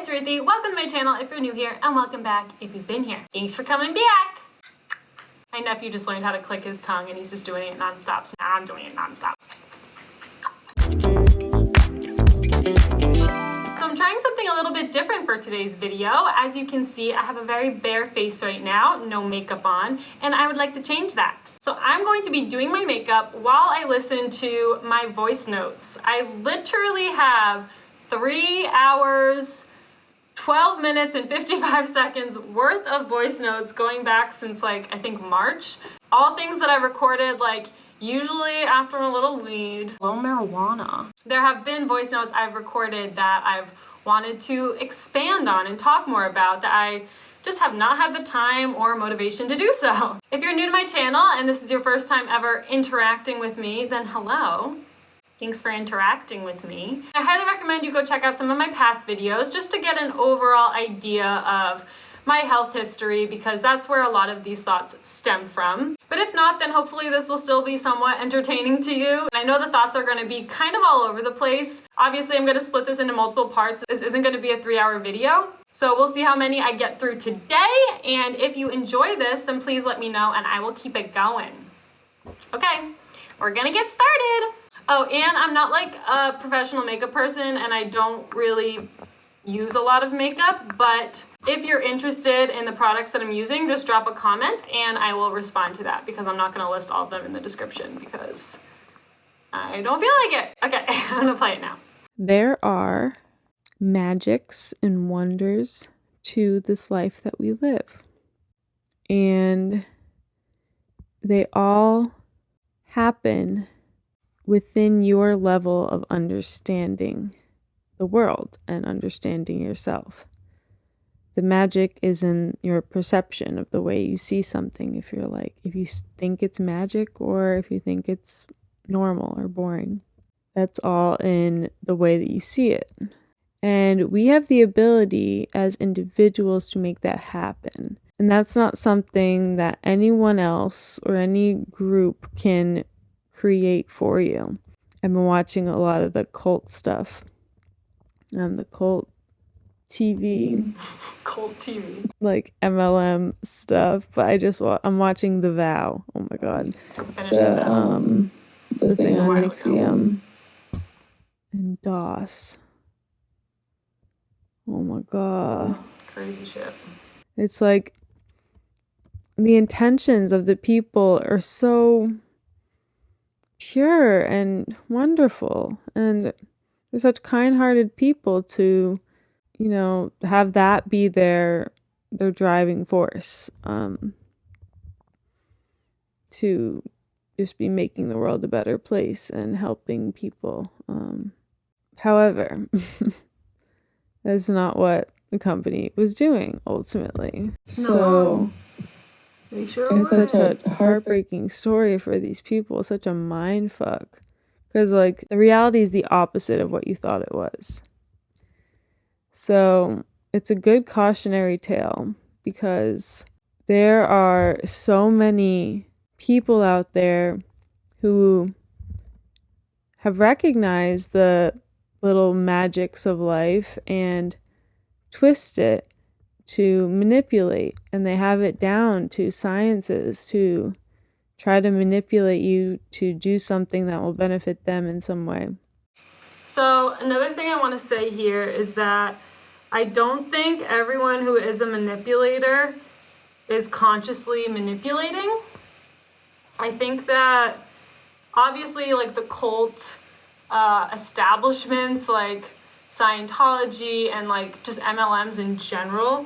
it's Ruthie. Welcome to my channel if you're new here, and welcome back if you've been here. Thanks for coming back. My nephew just learned how to click his tongue and he's just doing it nonstop, so now I'm doing it nonstop. So I'm trying something a little bit different for today's video. As you can see, I have a very bare face right now, no makeup on, and I would like to change that. So I'm going to be doing my makeup while I listen to my voice notes. I literally have 3 hours, 12 minutes and 55 seconds worth of voice notes going back since I think March. All things that I recorded usually after a little weed, a little marijuana. There have been voice notes I've recorded that I've wanted to expand on and talk more about that I just have not had the time or motivation to do so. If you're new to my channel and this is your first time ever interacting with me, then hello. Thanks for interacting with me. I highly recommend you go check out some of my past videos just to get an overall idea of my health history, because that's where a lot of these thoughts stem from. But if not, then hopefully this will still be somewhat entertaining to you. I know the thoughts are going to be kind of all over the place. Obviously, I'm going to split this into multiple parts. This isn't going to be a 3-hour video. So we'll see how many I get through today. And if you enjoy this, then please let me know and I will keep it going. Okay, we're gonna get started. Oh, and I'm not a professional makeup person and I don't really use a lot of makeup, but if you're interested in the products that I'm using, just drop a comment and I will respond to that, because I'm not gonna list all of them in the description because I don't feel like it. Okay, I'm gonna play it now. There are magics and wonders to this life that we live, and they all happen within your level of understanding the world and understanding yourself. The magic is in your perception of the way you see something. If you think it's magic or if you think it's normal or boring, that's all in the way that you see it. And we have the ability as individuals to make that happen. And that's not something that anyone else or any group can create for you. I've been watching a lot of the cult stuff. The cult TV. Cult TV. MLM stuff. But I'm watching The Vow. Oh my god. The thing on NXIVM. And DOS. Oh my god. Crazy shit. It's the intentions of the people are so pure and wonderful, and they're such kind-hearted people to, have that be their driving force, to just be making the world a better place and helping people. However, that's not what the company was doing ultimately. So it's such a heartbreaking story for these people, such a mind fuck. Because the reality is the opposite of what you thought it was. So it's a good cautionary tale, because there are so many people out there who have recognized the little magics of life and twist it to manipulate, and they have it down to sciences to try to manipulate you to do something that will benefit them in some way. So another thing I want to say here is that I don't think everyone who is a manipulator is consciously manipulating. I think that obviously the cult establishments like Scientology and just MLMs in general.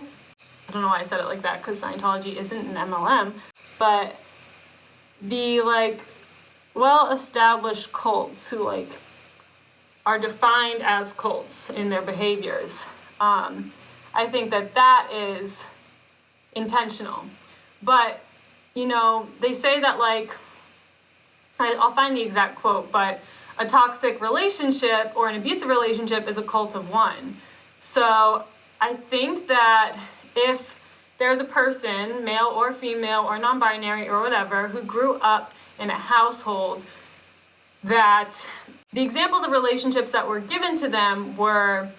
I don't know why I said it like that, because Scientology isn't an MLM, but the well-established cults who are defined as cults in their behaviors. I think that is intentional. But they say that I'll find the exact quote, but a toxic relationship or an abusive relationship is a cult of one. So I think that if there's a person, male or female or non-binary or whatever, who grew up in a household that the examples of relationships that were given to them were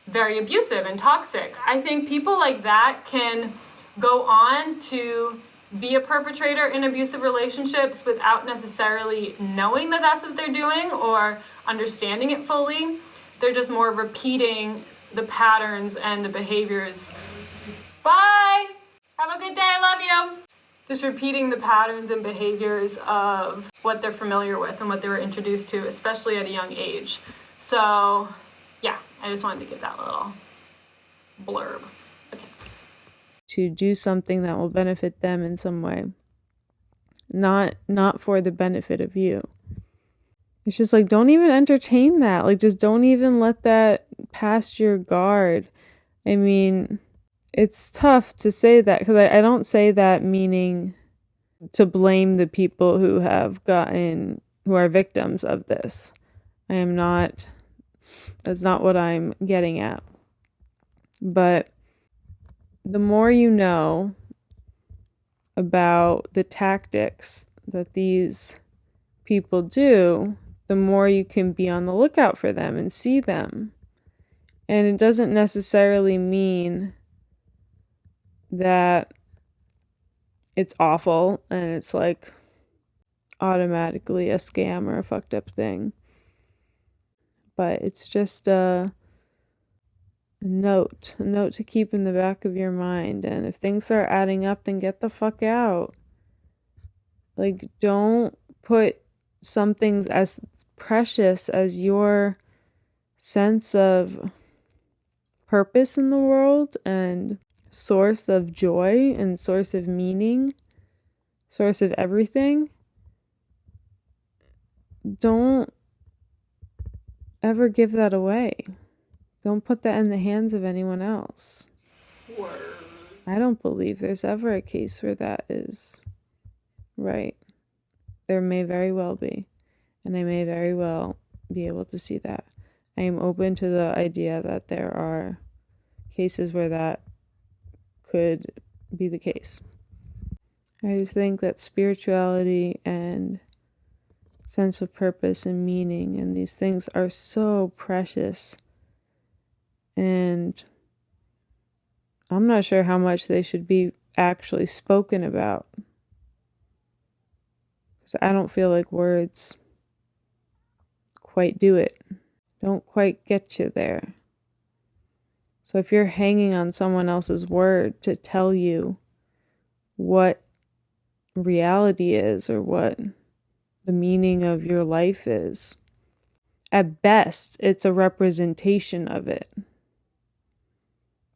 very abusive and toxic. I think people like that can go on to be a perpetrator in abusive relationships without necessarily knowing that that's what they're doing or understanding it fully. They're just more repeating the patterns and the behaviors. Bye! Have a good day, I love you! Just repeating the patterns and behaviors of what they're familiar with and what they were introduced to, especially at a young age. So, yeah, I just wanted to give that little blurb. Okay. To do something that will benefit them in some way. Not for the benefit of you. It's just like, don't even entertain that. Like, just don't even let that pass your guard. I mean, it's tough to say that, because I don't say that meaning to blame the people who are victims of this. That's not what I'm getting at. But the more you know about the tactics that these people do, the more you can be on the lookout for them and see them. And it doesn't necessarily mean that it's awful and it's like automatically a scam or a fucked up thing. But it's just a note to keep in the back of your mind. And if things start adding up, then get the fuck out. Like, don't put something as precious as your sense of purpose in the world and source of joy and source of meaning, source of everything. Don't ever give that away. Don't put that in the hands of anyone else. Word. I don't believe there's ever a case where that is right. There may very well be, and I may very well be able to see that. I am open to the idea that there are cases where that could be the case. I just think that spirituality and sense of purpose and meaning and these things are so precious, and I'm not sure how much they should be actually spoken about, because I don't feel like words quite do it, don't quite get you there. So if you're hanging on someone else's word to tell you what reality is or what the meaning of your life is, at best, it's a representation of it.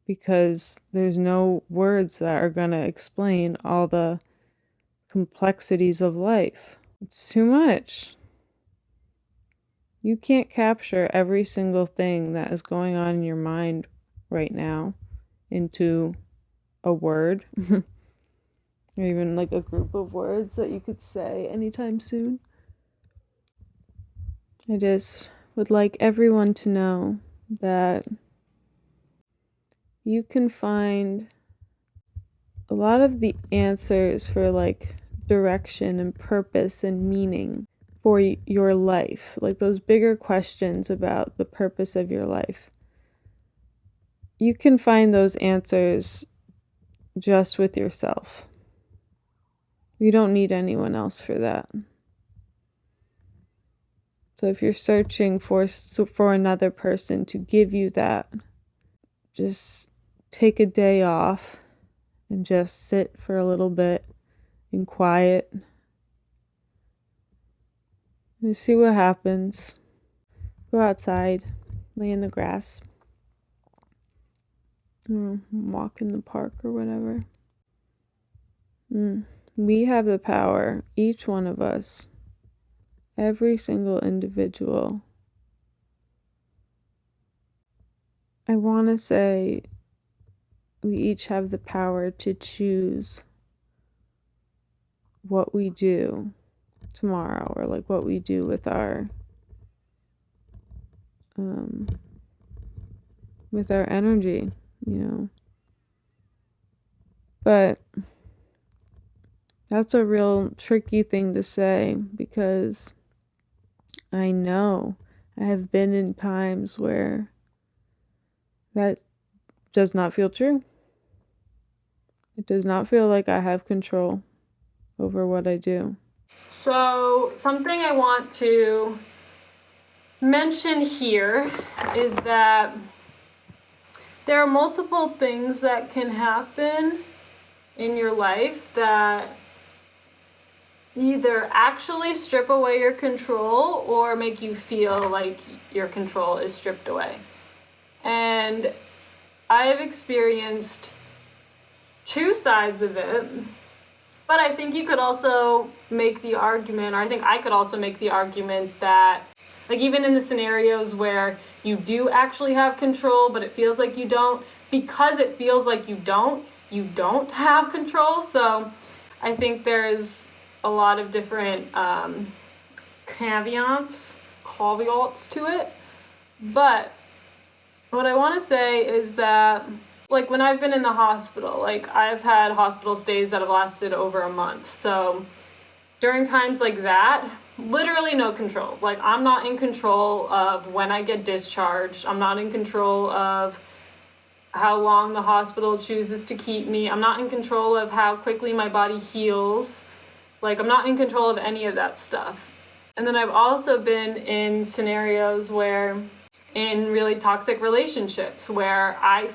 Because there's no words that are going to explain all the complexities of life. It's too much. You can't capture every single thing that is going on in your mind right now into a word. Or even like a group of words that you could say anytime soon. I just would like everyone to know that you can find a lot of the answers for like direction and purpose and meaning for your life, like those bigger questions about the purpose of your life. You can find those answers just with yourself. You don't need anyone else for that. So if you're searching for another person to give you that, just take a day off and just sit for a little bit in quiet and see what happens. Go outside, lay in the grass, or walk in the park or whatever. We have the power, each one of us, every single individual. I want to say we each have the power to choose what we do tomorrow, or like what we do with our energy, you know. But that's a real tricky thing to say, because I know I have been in times where That does not feel true. It does not feel like I have control over what I do. So something I want to mention here is that there are multiple things that can happen in your life that either actually strip away your control or make you feel like your control is stripped away. And I've experienced two sides of it, but I think you could also make the argument, or I think I could also make the argument that, like, even in the scenarios where you do actually have control, but it feels like you don't, because it feels like you don't have control. So I think there's a lot of different caveats to it. But what I want to say is that, like, when I've been in the hospital, like, I've had hospital stays that have lasted over a month. So during times like that, literally no control. Like, I'm not in control of when I get discharged. I'm not in control of how long the hospital chooses to keep me. I'm not in control of how quickly my body heals. Like, I'm not in control of any of that stuff. And then I've also been in scenarios where, in really toxic relationships, where I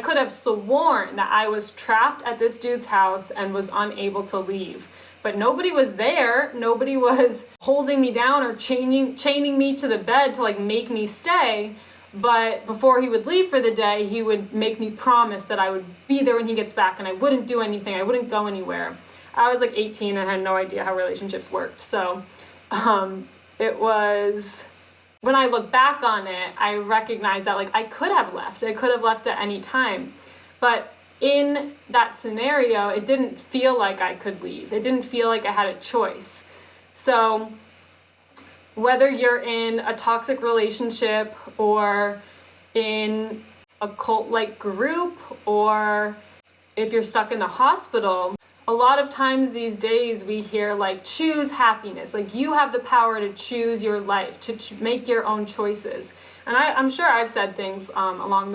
could have sworn that I was trapped at this dude's house and was unable to leave. But nobody was there. Nobody was holding me down or chaining me to the bed to, like, make me stay. But before he would leave for the day, he would make me promise that I would be there when he gets back and I wouldn't do anything. I wouldn't go anywhere. I was like 18 and had no idea how relationships worked. So it was, when I look back on it, I recognize that, like, I could have left. I could have left at any time. But in that scenario, it didn't feel like I could leave. It didn't feel like I had a choice. So whether you're in a toxic relationship or in a cult-like group, or if you're stuck in the hospital, a lot of times these days we hear, like, choose happiness. Like, you have the power to choose your life, to make your own choices. And I'm sure I've said things along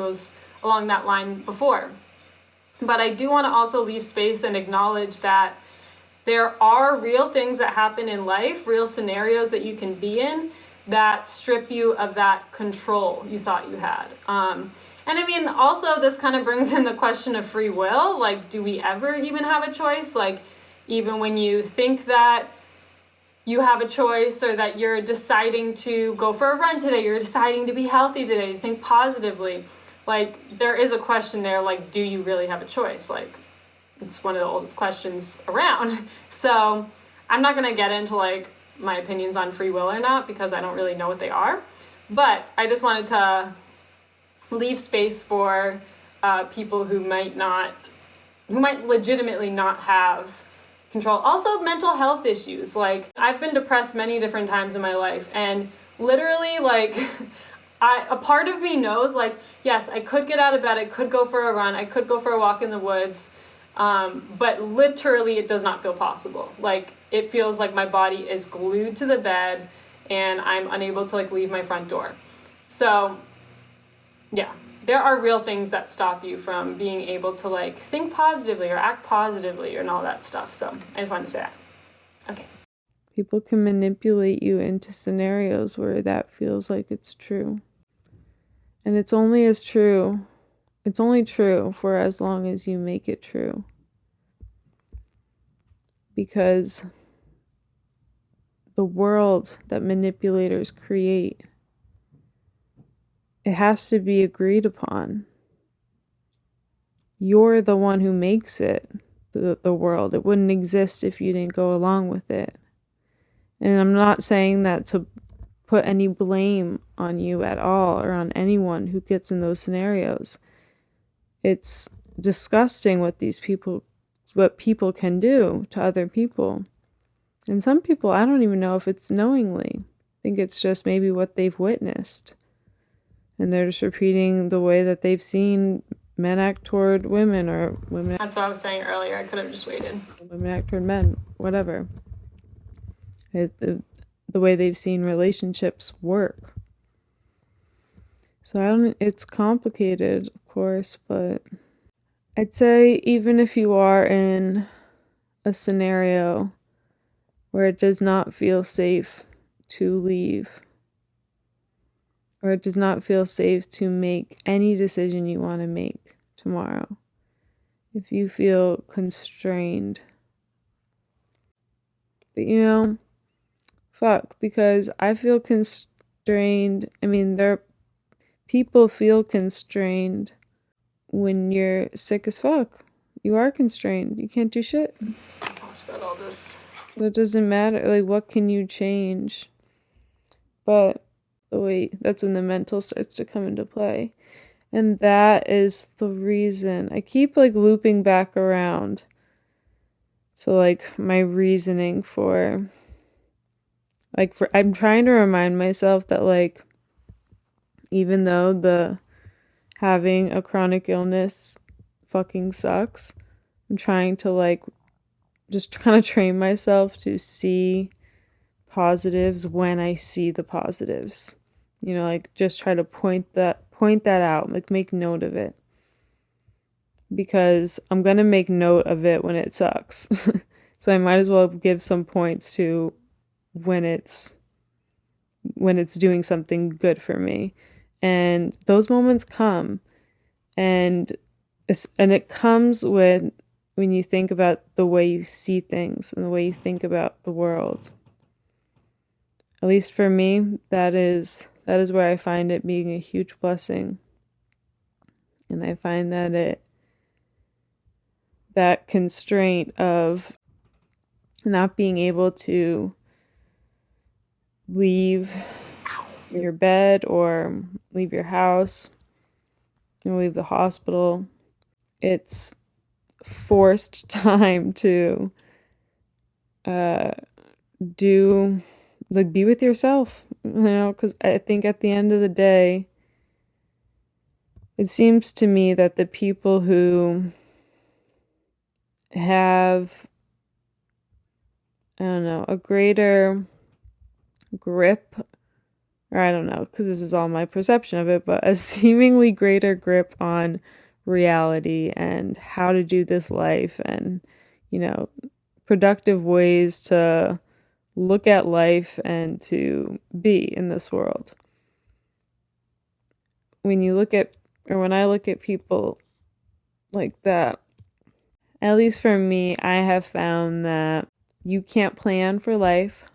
that line before. But I do want to also leave space and acknowledge that there are real things that happen in life, real scenarios that you can be in that strip you of that control you thought you had. And I mean, also, this kind of brings in the question of free will. Like, do we ever even have a choice? Like, even when you think that you have a choice, or that you're deciding to go for a run today, you're deciding to be healthy today, to think positively, like, there is a question there, like, do you really have a choice? Like, it's one of the oldest questions around. So I'm not going to get into, like, my opinions on free will or not, because I don't really know what they are. But I just wanted to leave space for people who might legitimately not have control. Also, mental health issues. Like, I've been depressed many different times in my life, and literally, like, a part of me knows, like, yes, I could get out of bed, I could go for a run, I could go for a walk in the woods, but literally it does not feel possible. Like, it feels like my body is glued to the bed and I'm unable to, like, leave my front door. So yeah, there are real things that stop you from being able to, like, think positively or act positively and all that stuff. So I just wanted to say that. Okay. People can manipulate you into scenarios where that feels like it's true. And it's only true for as long as you make it true. Because the world that manipulators create, it has to be agreed upon. You're the one who makes it, the world. It wouldn't exist if you didn't go along with it. And I'm not saying that to put any blame on you at all, or on anyone who gets in those scenarios. It's disgusting what people can do to other people. And some people, I don't even know if it's knowingly. I think it's just maybe what they've witnessed. And they're just repeating the way that they've seen men act toward women, or women. That's what I was saying earlier. I could have just waited. Women act toward men, whatever. The way they've seen relationships work. So it's complicated, of course, but I'd say even if you are in a scenario where it does not feel safe to leave, or it does not feel safe to make any decision you want to make tomorrow, if you feel constrained, but fuck, because I feel constrained. I mean, people feel constrained when you're sick as fuck. You are constrained. You can't do shit. Talked about all this. But it doesn't matter. Like, what can you change? But that's when the mental starts to come into play. And that is the reason I keep like looping back around to like my reasoning for I'm trying to remind myself that like even though the having a chronic illness fucking sucks, I'm trying to like just kind of train myself to see positives when I see the positives. Like just try to point that out, like make note of it. Because I'm going to make note of it when it sucks. So I might as well give some points to when it's doing something good for me. And those moments come, and it comes when you think about the way you see things and the way you think about the world. At least for me, that is where I find it being a huge blessing. And I find that constraint of not being able to leave your bed or leave your house or leave the hospital, it's forced time to be with yourself, because I think at the end of the day, it seems to me that the people who have, I don't know, a greater grip, or I don't know, because this is all my perception of it, but a seemingly greater grip on reality and how to do this life and, productive ways to look at life and to be in this world. When I look at people like that, at least for me, I have found that you can't plan for life.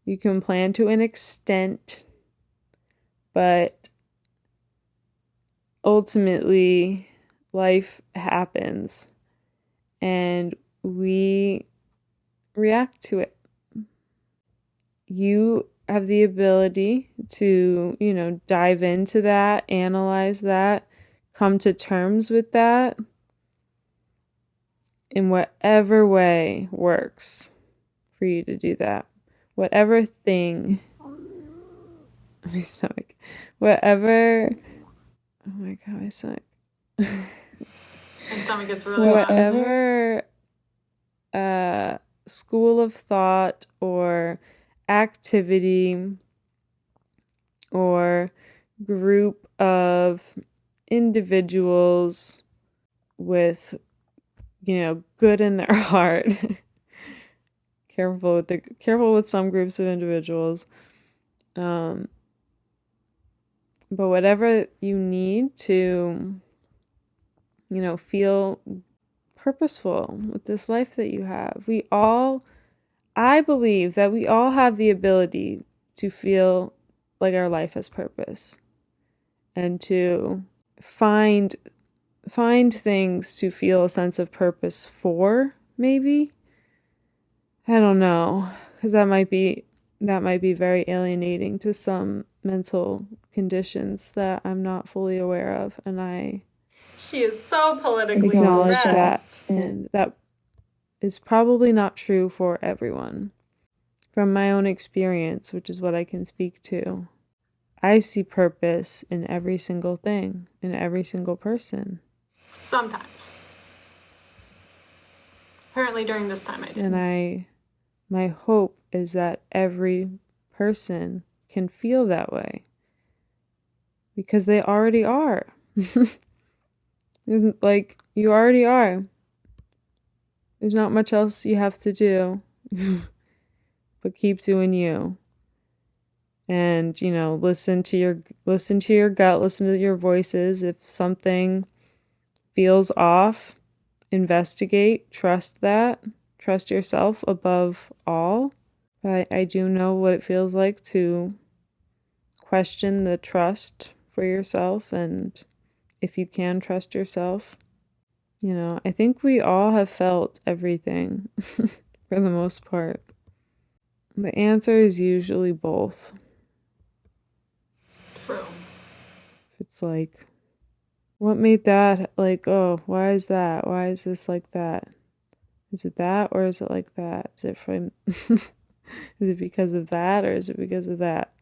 You can plan to an extent, but ultimately life happens and we react to it. You have the ability to, dive into that, analyze that, come to terms with that in whatever way works for you to do that. Whatever thing, my stomach, whatever, oh my god, my stomach. My stomach gets really loud. Whatever school of thought or activity or group of individuals with, good in their heart. Careful with some groups of individuals. But whatever you need to, feel purposeful with this life that you have. I believe that we all have the ability to feel like our life has purpose and to find things to feel a sense of purpose for, maybe. I don't know, because that might be very alienating to some mental conditions that I'm not fully aware of, and she is so politically acknowledge correct. that, and that is probably not true for everyone. From my own experience, which is what I can speak to, I see purpose in every single thing, in every single person. Sometimes. Apparently during this time I did. And my hope is that every person can feel that way. because they already are. Isn't like you already are. There's not much else you have to do but keep doing you. And, you know, listen to your gut, listen to your voices. If something feels off, investigate, trust that. Trust yourself above all. I do know what it feels like to question the trust for yourself, and if you can trust yourself. You know, I think we all have felt everything for the most part. The answer is usually both. True. It's like, what made that, like, oh, why is that? Why is this like that? Is it that, or is it like that? Is it from, is it because of that, or is it because of that?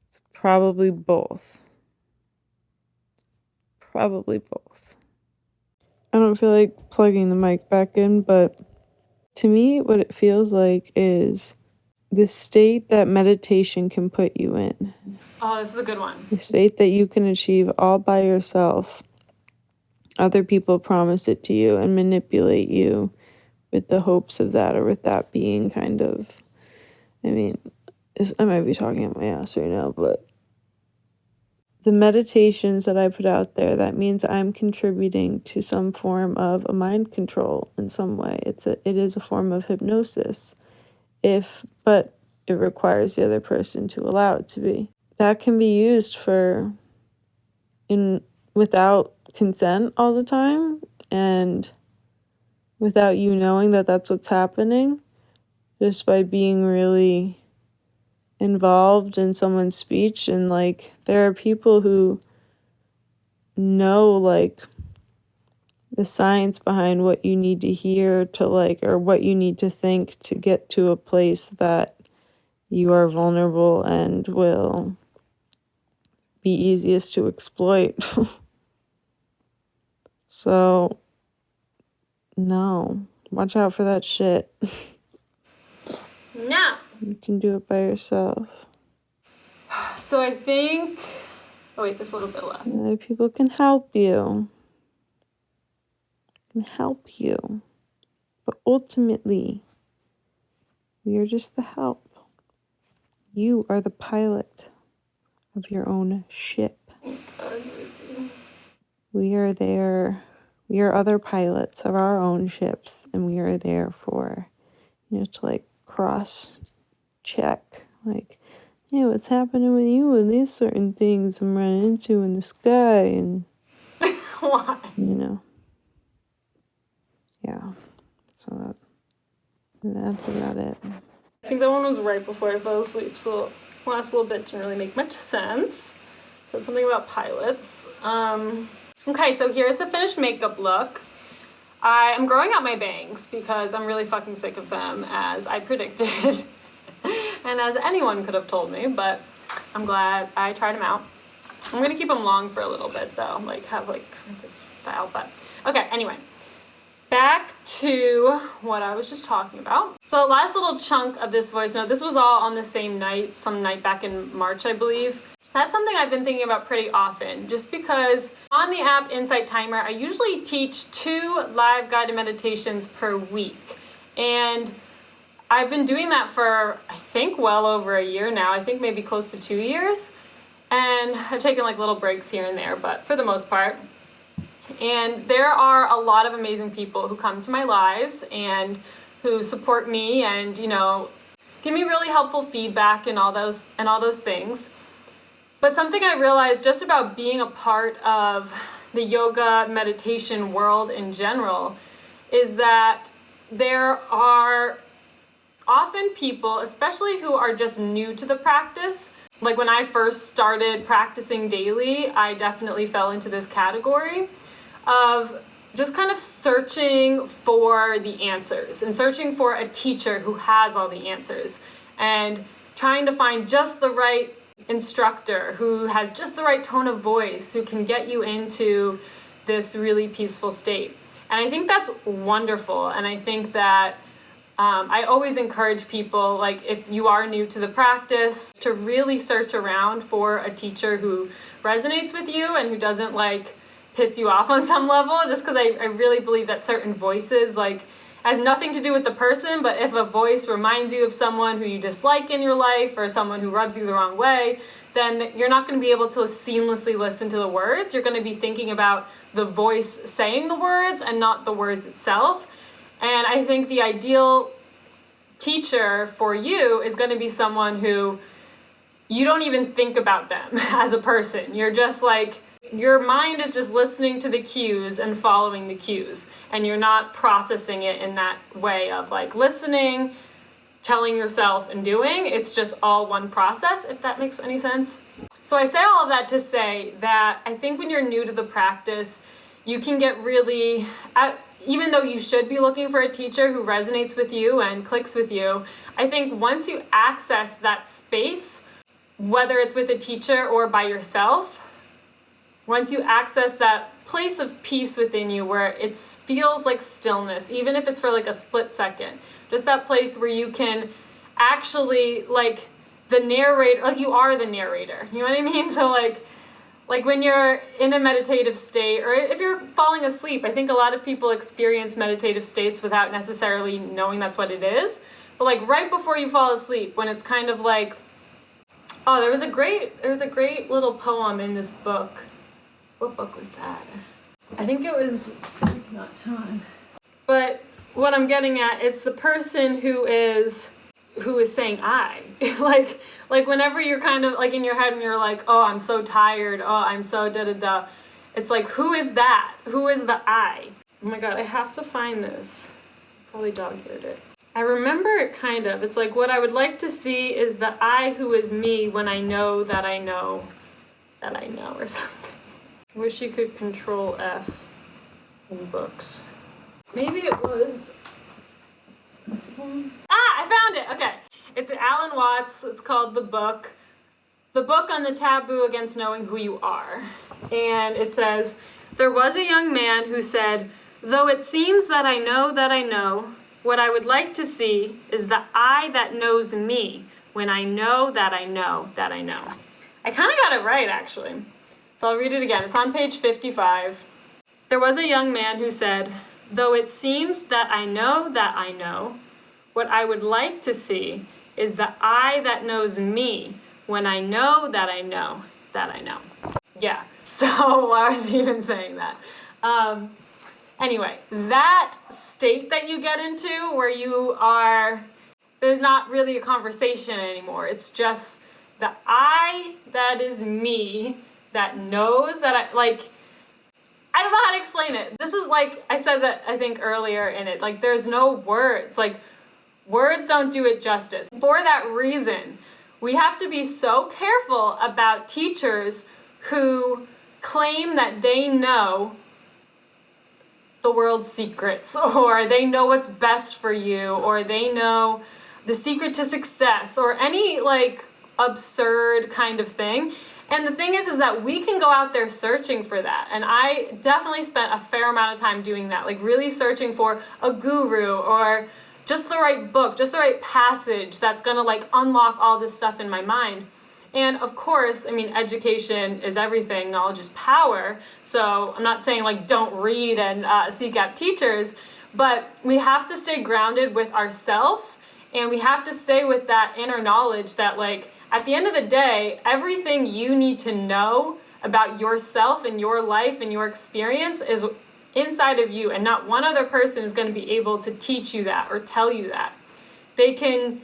It's probably both. Probably both. I don't feel like plugging the mic back in, but to me, what it feels like is the state that meditation can put you in. Oh, this is a good one. The state that you can achieve all by yourself. Other people promise it to you and manipulate you with the hopes of that, or with that being kind of, I mean, I might be talking at my ass right now, but the meditations that I put out there, that means I'm contributing to some form of a mind control in some way. It is a form of hypnosis, but it requires the other person to allow it to be. That can be used without consent all the time, and without you knowing that that's what's happening, just by being really involved in someone's speech. And like, there are people who know like the science behind what you need to hear to like, or what you need to think to get to a place that you are vulnerable and will be easiest to exploit. So no, watch out for that shit. No. You can do it by yourself. So I think, oh wait, there's a little bit left. Other people can help you. But ultimately, we are just the help. You are the pilot of your own ship. We are there. We are other pilots of our own ships, and we are there for, you know, to like cross check, like, hey, what's happening with you and these certain things I'm running into in the sky, and Why? you know, yeah. So that's about it. I think that one was right before I fell asleep, so the last little bit didn't really make much sense. Said something about pilots. Okay, so here's the finished makeup look. I am growing out my bangs because I'm really fucking sick of them, as I predicted. And as anyone could have told me, but I'm glad I tried them out. I'm gonna keep them long for a little bit though, like have like this style, but okay, anyway. Back to what I was just talking about. So last little chunk of this voice note, this was all on the same night, some night back in March, I believe. That's something I've been thinking about pretty often, just because on the app Insight Timer, I usually teach 2 live guided meditations per week. And I've been doing that for, I think, well over a year now. I think maybe close to 2 years. And I've taken like little breaks here and there, but for the most part. And there are a lot of amazing people who come to my lives and who support me and, you know, give me really helpful feedback and all those things. But something I realized just about being a part of the yoga meditation world in general is that there are often people, especially who are just new to the practice. Like when I first started practicing daily, I definitely fell into this category of just kind of searching for the answers and searching for a teacher who has all the answers and trying to find just the right instructor who has just the right tone of voice, who can get you into this really peaceful state. And I think that's wonderful. And I think that I always encourage people, like if you are new to the practice, to really search around for a teacher who resonates with you and who doesn't like piss you off on some level, just because I really believe that certain voices like has nothing to do with the person, but if a voice reminds you of someone who you dislike in your life or someone who rubs you the wrong way, then you're not going to be able to seamlessly listen to the words. You're going to be thinking about the voice saying the words and not the words itself. And I think the ideal teacher for you is going to be someone who you don't even think about them as a person. You're just like, your mind is just listening to the cues and following the cues, and you're not processing it in that way of like listening, telling yourself, and doing. It's just all one process, if that makes any sense. So I say all of that to say that I think when you're new to the practice, you can get really, even though you should be looking for a teacher who resonates with you and clicks with you, I think once you access that space, whether it's with a teacher or by yourself, once you access that place of peace within you where it feels like stillness, even if it's for like a split second, just that place where you can actually, like the narrator, like you are the narrator, you know what I mean? So like when you're in a meditative state, or if you're falling asleep, I think a lot of people experience meditative states without necessarily knowing that's what it is. But like right before you fall asleep, when it's kind of like, oh, there was a great little poem in this book. What book was that? I think it was not John. But what I'm getting at, it's the person who is saying I. like whenever you're kind of like in your head and you're like, oh, I'm so tired, oh, I'm so da-da-da. It's like, who is that? Who is the I? Oh my God, I have to find this. Probably dog-eared it. I remember it kind of. It's like, what I would like to see is the I who is me when I know that I know that I know, or something. Wish you could control F in books. Maybe it was this one. Ah, I found it. Okay. It's Alan Watts. It's called The Book on the Taboo Against Knowing Who You Are. And it says, there was a young man who said, though it seems that I know, what I would like to see is the I that knows me when I know that I know that I know. I kind of got it right, actually. So I'll read it again. It's on page 55. There was a young man who said, though it seems that I know, what I would like to see is the I that knows me when I know that I know that I know. Yeah, so why was he even saying that? Anyway, that state that you get into where you are, there's not really a conversation anymore. It's just the I that is me that knows that I don't know how to explain it. This is like, I said that I think earlier in it, like there's no words, like words don't do it justice. For that reason, we have to be so careful about teachers who claim that they know the world's secrets, or they know what's best for you, or they know the secret to success, or any like absurd kind of thing. And the thing is that we can go out there searching for that. And I definitely spent a fair amount of time doing that, like really searching for a guru or just the right book, just the right passage that's gonna like unlock all this stuff in my mind. And of course, I mean, education is everything, knowledge is power. So I'm not saying like don't read and seek out teachers, but we have to stay grounded with ourselves, and we have to stay with that inner knowledge that like, at the end of the day, everything you need to know about yourself and your life and your experience is inside of you, and not one other person is going to be able to teach you that or tell you that. They can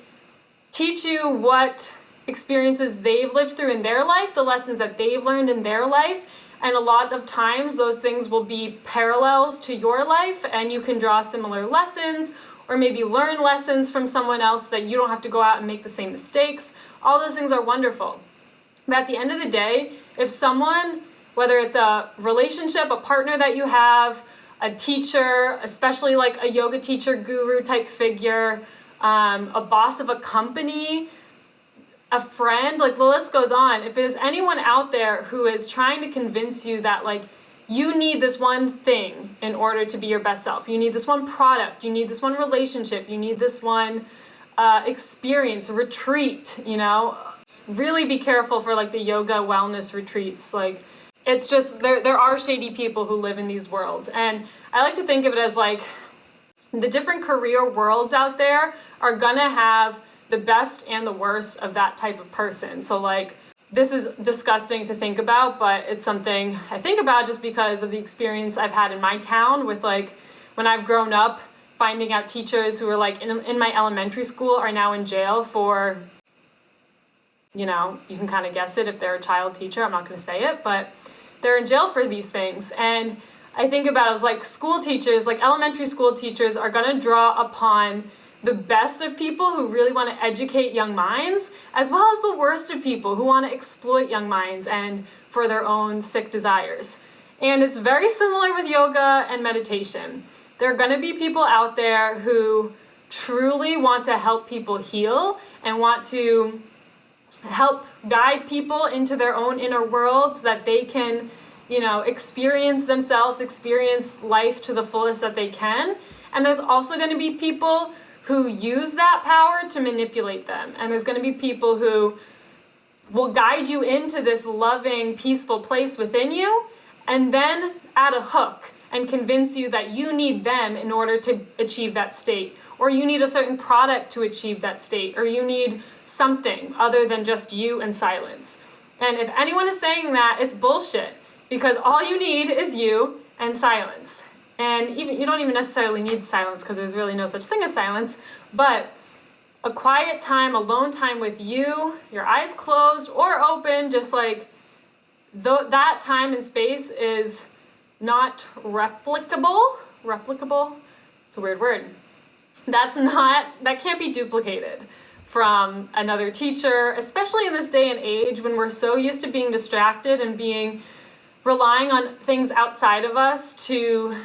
teach you what experiences they've lived through in their life, the lessons that they've learned in their life, and a lot of times those things will be parallels to your life, and you can draw similar lessons or maybe learn lessons from someone else that you don't have to go out and make the same mistakes. All those things are wonderful. But at the end of the day, if someone, whether it's a relationship, a partner that you have, a teacher, especially like a yoga teacher, guru type figure, a boss of a company, a friend, like the list goes on. If there's anyone out there who is trying to convince you that like you need this one thing in order to be your best self. You need this one product, you need this one relationship, you need this one experience, retreat, you know. Really be careful for like the yoga wellness retreats. Like, it's just, there are shady people who live in these worlds. And I like to think of it as like, the different career worlds out there are gonna have the best and the worst of that type of person. So like, this is disgusting to think about, but it's something I think about just because of the experience I've had in my town with like, when I've grown up, finding out teachers who were like in my elementary school are now in jail for, you know, you can kind of guess it if they're a child teacher, I'm not gonna say it, but they're in jail for these things. And I think about it as like school teachers, like elementary school teachers are gonna draw upon the best of people who really want to educate young minds, as well as the worst of people who want to exploit young minds and for their own sick desires. And it's very similar with yoga and meditation. There are going to be people out there who truly want to help people heal and want to help guide people into their own inner world so that they can, you know, experience themselves, experience life to the fullest that they can. And there's also going to be people who use that power to manipulate them. And there's going to be people who will guide you into this loving, peaceful place within you, and then add a hook and convince you that you need them in order to achieve that state, or you need a certain product to achieve that state, or you need something other than just you and silence. And if anyone is saying that, it's bullshit, because all you need is you and silence. And even you don't even necessarily need silence, because there's really no such thing as silence, but a quiet time, alone time with you, your eyes closed or open, just like that time and space is not replicable. Replicable? It's a weird word. That can't be duplicated from another teacher, especially in this day and age when we're so used to being distracted and relying on things outside of us to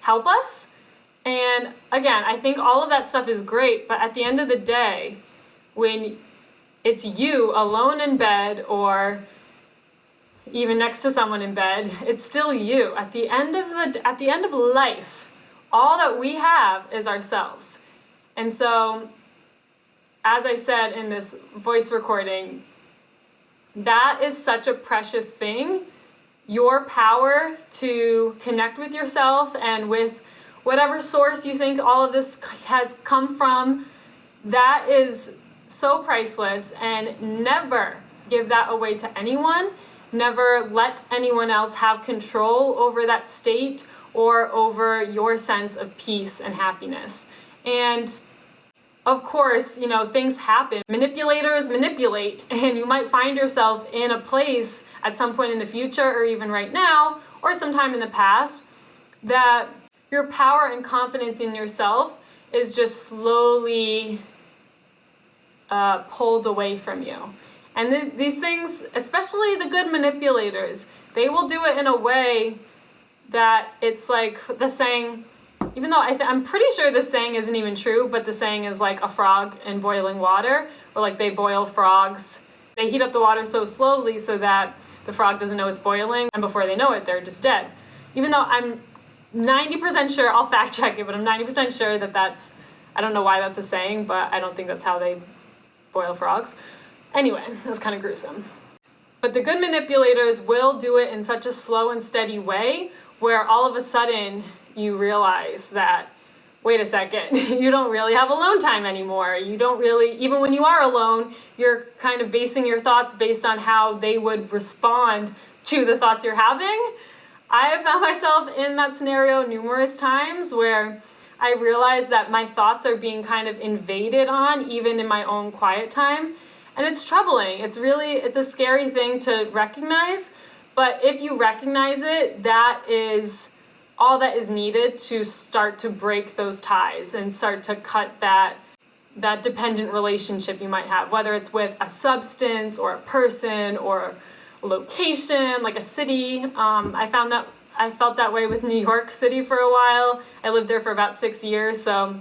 help us. And again, I think all of that stuff is great, but at the end of the day, when it's you alone in bed or even next to someone in bed, it's still you. At the end of life, all that we have is ourselves. And so, as I said in this voice recording, that is such a precious thing. Your power to connect with yourself and with whatever source you think all of this has come from, that is so priceless, and never give that away to anyone. Never let anyone else have control over that state or over your sense of peace and happiness. And of course, you know, things happen. Manipulators manipulate, and you might find yourself in a place at some point in the future, or even right now, or sometime in the past, that your power and confidence in yourself is just slowly pulled away from you. And these things, especially the good manipulators, they will do it in a way that it's like the saying, even though I'm pretty sure this saying isn't even true, but the saying is like a frog in boiling water, or like they boil frogs. They heat up the water so slowly so that the frog doesn't know it's boiling, and before they know it, they're just dead. Even though I'm 90% sure, I'll fact check it, but I'm 90% sure that I don't know why that's a saying, but I don't think that's how they boil frogs. Anyway, that was kind of gruesome. But the good manipulators will do it in such a slow and steady way where all of a sudden you realize that, wait a second, you don't really have alone time anymore. You don't really, even when you are alone, you're kind of basing your thoughts based on how they would respond to the thoughts you're having. I have found myself in that scenario numerous times where I realize that my thoughts are being kind of invaded on, even in my own quiet time. And it's troubling. It's a scary thing to recognize. But if you recognize it, that is all that is needed to start to break those ties and start to cut that dependent relationship you might have, whether it's with a substance or a person or a location, like a city. I felt that way with New York City for a while. I lived there for about 6 years, so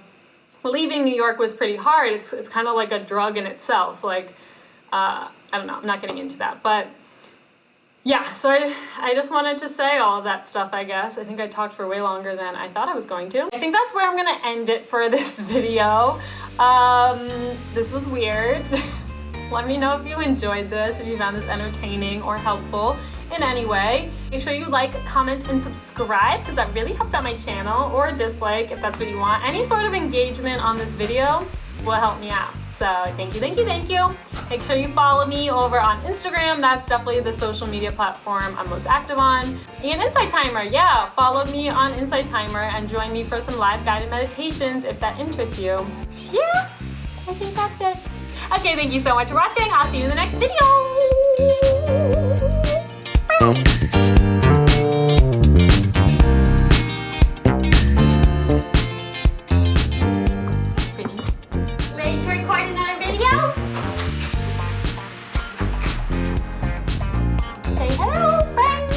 leaving New York was pretty hard. It's kind of like a drug in itself. Like, I don't know, I'm not getting into that, but Yeah, so I just wanted to say all of that stuff, I guess. I think I talked for way longer than I thought I was going to. I think that's where I'm gonna end it for this video. This was weird. Let me know if you enjoyed this, if you found this entertaining or helpful in any way. Make sure you like, comment, and subscribe because that really helps out my channel, or dislike if that's what you want. Any sort of engagement on this video will help me out. So thank you, thank you, thank you. Make sure you follow me over on Instagram. That's definitely the social media platform I'm most active on. And Insight Timer, yeah, follow me on Insight Timer and join me for some live guided meditations if that interests you. Yeah, I think that's it. Okay, thank you so much for watching. I'll see you in the next video. Pretty. Ready to record another video? Say hello, friends.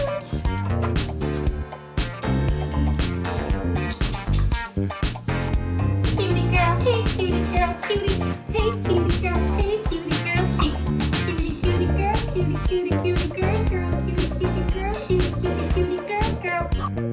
Cutie girl, hey cutie girl, cutie. Hey cutie girl, hey cutie girl, cutie. Cutie girl, cutie girl, cutie girl, cutie girl, cutie girl, cutie girl.